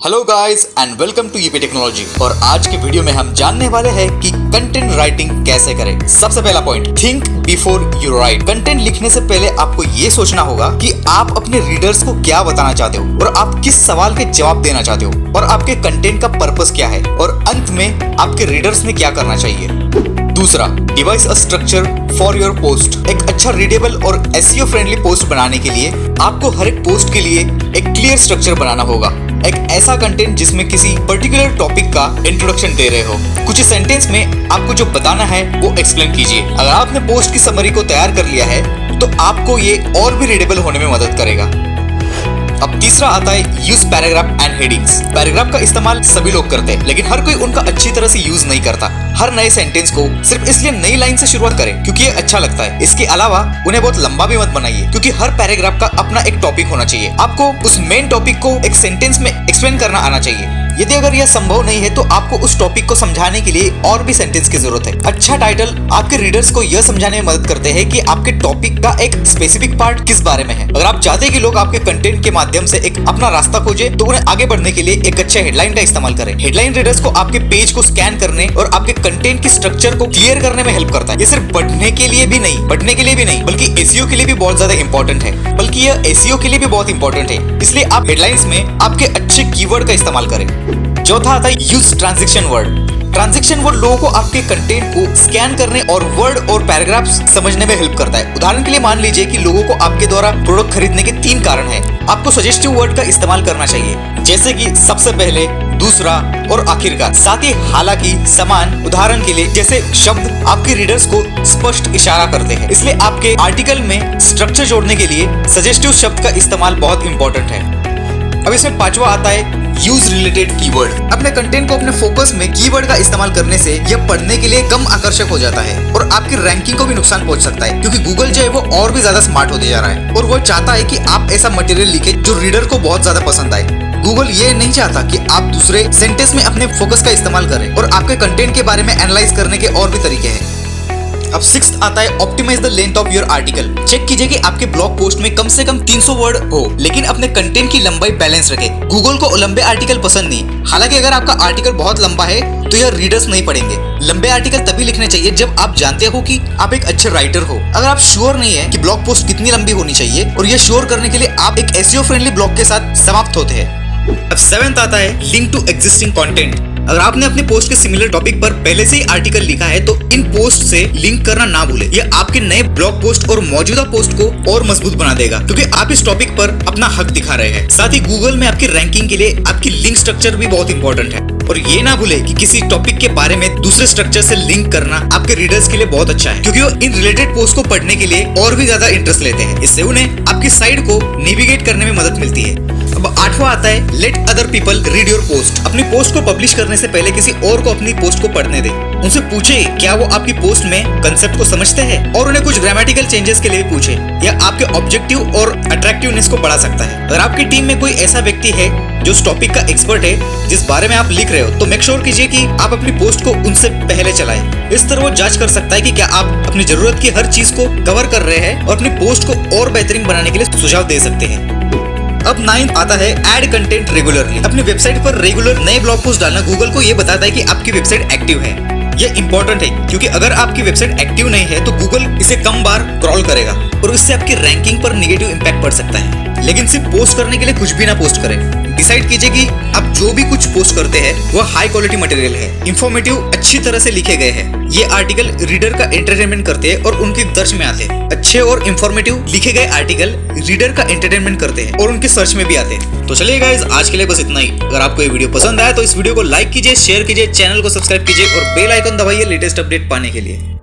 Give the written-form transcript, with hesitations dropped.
Hello guys and welcome to EP technology. और आज के वीडियो में हम जानने वाले हैं कि कंटेंट राइटिंग कैसे करें। सबसे पहला point, think before you right. Content लिखने से पहले आपको ये सोचना होगा कि आप अपने रीडर्स को क्या बताना चाहते हो और आप किस सवाल के जवाब देना चाहते हो और आपके कंटेंट का पर्पस क्या है और अंत में आपके रीडर्स ने क्या करना चाहिए। दूसरा, device a structure for your post. एक अच्छा रीडेबल और एसईओ फ्रेंडली पोस्ट बनाने के लिए आपको हर एक पोस्ट के लिए एक क्लियर स्ट्रक्चर बनाना होगा। एक ऐसा कंटेंट जिसमें किसी पर्टिकुलर टॉपिक का इंट्रोडक्शन दे रहे हो, कुछ सेंटेंस में आपको जो बताना है वो एक्सप्लेन कीजिए। अगर आपने पोस्ट की समरी को तैयार कर लिया है तो आपको ये और भी रीडेबल होने में मदद करेगा। अब तीसरा आता है use paragraph and headings. Paragraph का इस्तेमाल सभी लोग करते हैं, लेकिन हर कोई उनका अच्छी तरह से यूज नहीं करता। हर नए सेंटेंस को सिर्फ इसलिए नई लाइन से शुरुआत करें क्योंकि ये अच्छा लगता है। इसके अलावा उन्हें बहुत लंबा भी मत बनाइए, क्योंकि हर पैराग्राफ का अपना एक टॉपिक होना चाहिए। आपको उस मेन टॉपिक को एक सेंटेंस में एक्सप्लेन करना आना चाहिए। यदि अगर यह संभव नहीं है तो आपको उस टॉपिक को समझाने के लिए और भी सेंटेंस की जरूरत है। अच्छा टाइटल आपके रीडर्स को यह समझाने में मदद करते हैं कि आपके टॉपिक का एक स्पेसिफिक पार्ट किस बारे में है। अगर आप चाहते हैं कि लोग आपके कंटेंट के माध्यम से एक अपना रास्ता खोजे तो उन्हें आगे बढ़ने के लिए एक अच्छे हेडलाइन का इस्तेमाल करें। हेडलाइन रीडर्स को आपके पेज को स्कैन करने और आपके कंटेंट की स्ट्रक्चर को क्लियर करने में हेल्प करता है। ये सिर्फ बढ़ने के लिए भी नहीं बल्कि एसईओ के लिए भी बहुत ज्यादा इंपॉर्टेंट है। बल्कि यह एसईओ के लिए भी बहुत इंपॉर्टेंट है, इसलिए आप हेडलाइंस में आपके अच्छे कीवर्ड का इस्तेमाल करें। चौथा आता है use transaction word. Transaction word लोगों को आपके कंटेंट को स्कैन करने और वर्ड और पैराग्राफ्स समझने में हेल्प करता है। उदाहरण के लिए मान लीजिए कि लोगों को आपके द्वारा प्रोडक्ट खरीदने के 3 कारण हैं। आपको सजेस्टिव वर्ड का इस्तेमाल करना चाहिए, जैसे कि सबसे पहले, दूसरा और आखिरकार। साथ ही हालांकि, समान, उदाहरण के लिए जैसे शब्द आपके रीडर्स को स्पष्ट इशारा करते हैं। इसलिए आपके आर्टिकल में स्ट्रक्चर जोड़ने के लिए सजेस्टिव शब्द का इस्तेमाल बहुत इंपॉर्टेंट है। अब इसमें पांचवा आता है यूज रिलेटेड कीवर्ड। अपने कंटेंट को अपने फोकस में कीवर्ड का इस्तेमाल करने से यह पढ़ने के लिए कम आकर्षक हो जाता है और आपकी रैंकिंग को भी नुकसान पहुंच सकता है, क्योंकि गूगल जो है वो और भी ज्यादा स्मार्ट होते जा रहा है और वो चाहता है कि आप ऐसा मटेरियल लिखे जो रीडर को बहुत ज्यादा पसंद आए। गूगल ये नहीं चाहता कि आप दूसरे सेंटेंस में अपने फोकस का इस्तेमाल करें और आपके कंटेंट के बारे में एनालाइज करने के और भी तरीके हैं। अब सिक्स्थ आता है optimize the length of your article. Check कीजिए कि आपके ब्लॉग पोस्ट में कम से कम 300 वर्ड हो, लेकिन अपने कंटेंट की लंबाई बैलेंस रखें। गूगल को लंबे आर्टिकल पसंद नहीं। हालांकि अगर आपका आर्टिकल बहुत लंबा है तो यह रीडर्स नहीं पढ़ेंगे। लंबे आर्टिकल तभी लिखने चाहिए जब आप जानते हो कि आप एक अच्छे राइटर हो। अगर आप श्योर नहीं है कि ब्लॉग पोस्ट कितनी लंबी होनी चाहिए और यह श्योर करने के लिए आप एक एसईओ फ्रेंडली ब्लॉग के साथ समाप्त होते हैं। अब 7th आता है लिंक टू एग्जिस्टिंग कंटेंट। अगर आपने अपने पोस्ट के सिमिलर टॉपिक पर पहले से ही आर्टिकल लिखा है तो इन पोस्ट से लिंक करना ना भूलें। यह आपके नए ब्लॉग पोस्ट और मौजूदा पोस्ट को और मजबूत बना देगा, क्योंकि आप इस टॉपिक पर अपना हक दिखा रहे हैं। साथ ही गूगल में आपकी रैंकिंग के लिए आपकी लिंक स्ट्रक्चर भी बहुत इंपॉर्टेंट है। और ये ना भूले कि किसी टॉपिक के बारे में दूसरे स्ट्रक्चर से लिंक करना आपके रीडर्स के लिए बहुत अच्छा है, क्योंकि वो इन रिलेटेड पोस्ट को पढ़ने के लिए और भी ज्यादा इंटरेस्ट लेते हैं। इससे उन्हें आपकी साइट को नेविगेट करने में मदद मिलती है। अब 8वां आता है let other people read your post. अपनी पोस्ट को पब्लिश करने से पहले किसी और को अपनी पोस्ट को पढ़ने दें। उनसे पूछे क्या वो आपकी पोस्ट में कंसेप्ट को समझते हैं, और उन्हें कुछ ग्रामेटिकल चेंजेस के लिए भी पूछे। यह आपके ऑब्जेक्टिव और अट्रैक्टिवनेस को बढ़ा सकता है। अगर आपकी टीम में कोई ऐसा व्यक्ति है जो उस टॉपिक का एक्सपर्ट है जिस बारे में आप लिख रहे हो, तो मेक श्योर कीजिए कि आप अपनी पोस्ट को उनसे पहले चलाएं। इस तरह वो जांच कर सकता है कि क्या आप अपनी जरूरत की हर चीज को कवर कर रहे हैं और अपनी पोस्ट को और बेहतरीन बनाने के लिए सुझाव दे सकते हैं। अब 9th आता है ऐड कंटेंट रेगुलरली। अपनी वेबसाइट पर रेगुलर नए ब्लॉग पोस्ट डालना गूगल को ये बताता है कि आपकी वेबसाइट एक्टिव है। ये इंपॉर्टेंट है, क्योंकि अगर आपकी वेबसाइट एक्टिव नहीं है तो गूगल इसे कम बार क्रॉल करेगा और इससे आपकी रैंकिंग पर नेगेटिव इम्पैक्ट पड़ सकता है। लेकिन सिर्फ पोस्ट करने के लिए कुछ भी ना पोस्ट करें। डिसाइड कीजिए कि आप जो भी कुछ पोस्ट करते हैं वह हाई क्वालिटी मटेरियल है, इंफॉर्मेटिव, अच्छी तरह से लिखे गए हैं। ये आर्टिकल रीडर का एंटरटेनमेंट करते हैं और उनकी दर्ज में आते हैं। अच्छे और इंफॉर्मेटिव लिखे गए आर्टिकल रीडर का एंटरटेनमेंट करते हैं और उनके सर्च में भी आते हैं। तो चलिए गाइस, आज के लिए बस इतना ही। अगर आपको ये वीडियो पसंद आया तो इस वीडियो को लाइक कीजिए, शेयर कीजिए, चैनल को सब्सक्राइब कीजिए और बेल आइकन दबाइए लेटेस्ट अपडेट पाने के लिए।